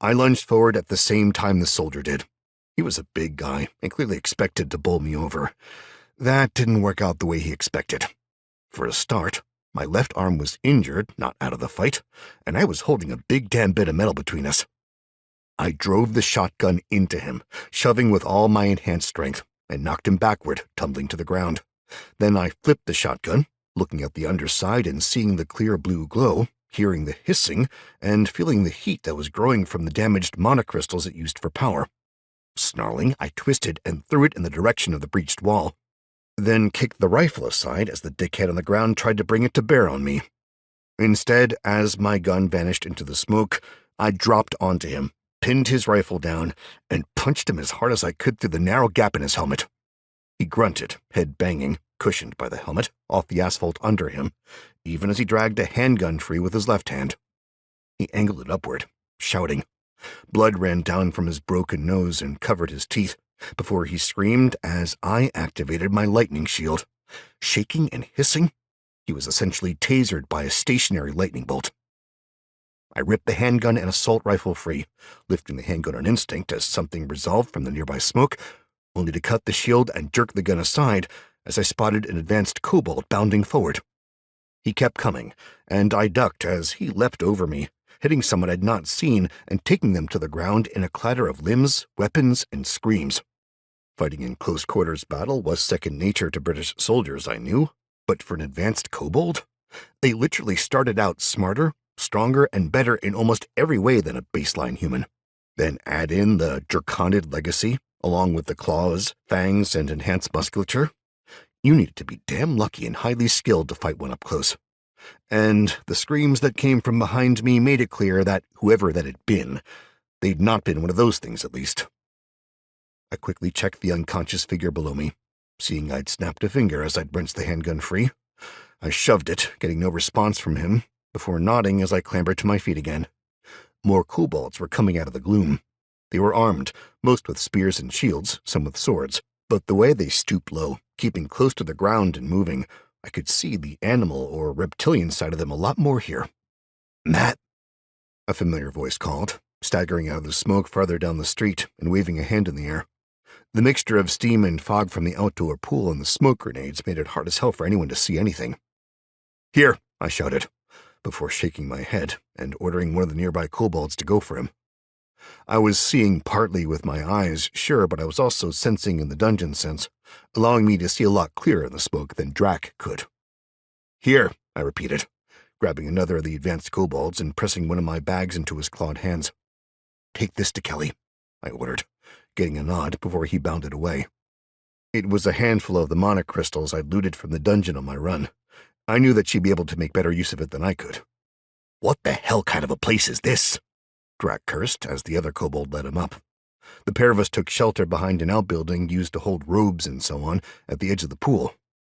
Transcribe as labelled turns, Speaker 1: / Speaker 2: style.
Speaker 1: I lunged forward at the same time the soldier did. He was a big guy and clearly expected to bowl me over. That didn't work out the way he expected. For a start, my left arm was injured, not out of the fight, and I was holding a big damn bit of metal between us. I drove the shotgun into him, shoving with all my enhanced strength, and knocked him backward, tumbling to the ground. Then I flipped the shotgun, looking at the underside and seeing the clear blue glow, hearing the hissing, and feeling the heat that was growing from the damaged monocrystals it used for power. Snarling, I twisted and threw it in the direction of the breached wall, then kicked the rifle aside as the dickhead on the ground tried to bring it to bear on me. Instead, as my gun vanished into the smoke, I dropped onto him, pinned his rifle down, and punched him as hard as I could through the narrow gap in his helmet. He grunted, head banging, cushioned by the helmet, off the asphalt under him, even as he dragged a handgun free with his left hand. He angled it upward, shouting. Blood ran down from his broken nose and covered his teeth, before he screamed as I activated my lightning shield. Shaking and hissing, he was essentially tasered by a stationary lightning bolt. I ripped the handgun and assault rifle free, lifting the handgun on instinct as something resolved from the nearby smoke, only to cut the shield and jerk the gun aside as I spotted an advanced kobold bounding forward. He kept coming, and I ducked as he leapt over me, hitting someone I'd not seen and taking them to the ground in a clatter of limbs, weapons, and screams. Fighting in close quarters battle was second nature to British soldiers, I knew, but for an advanced kobold, they literally started out smarter, stronger, and better in almost every way than a baseline human. Then add in the Draconid legacy, along with the claws, fangs, and enhanced musculature. You needed to be damn lucky and highly skilled to fight one up close. And the screams that came from behind me made it clear that whoever that had been, they'd not been one of those things at least. I quickly checked the unconscious figure below me, seeing I'd snapped a finger as I'd wrenched the handgun free. I shoved it, getting no response from him, before nodding as I clambered to my feet again. More kobolds were coming out of the gloom. They were armed, most with spears and shields, some with swords, but the way they stooped low, keeping close to the ground and moving, I could see the animal or reptilian side of them a lot more here. "Matt," a familiar voice called, staggering out of the smoke farther down the street and waving a hand in the air. The mixture of steam and fog from the outdoor pool and the smoke grenades made it hard as hell for anyone to see anything. "Here," I shouted, before shaking my head and ordering one of the nearby kobolds to go for him. I was seeing partly with my eyes, sure, but I was also sensing in the dungeon sense, allowing me to see a lot clearer in the smoke than Drac could. "Here," I repeated, grabbing another of the advanced kobolds and pressing one of my bags into his clawed hands. "Take this to Kelly," I ordered, getting a nod before he bounded away. It was a handful of the monocrystals I'd looted from the dungeon on my run. I knew that she'd be able to make better use of it than I could. "What the hell kind of a place is this?" Drac cursed as the other kobold led him up. The pair of us took shelter behind an outbuilding used to hold robes and so on at the edge of the pool.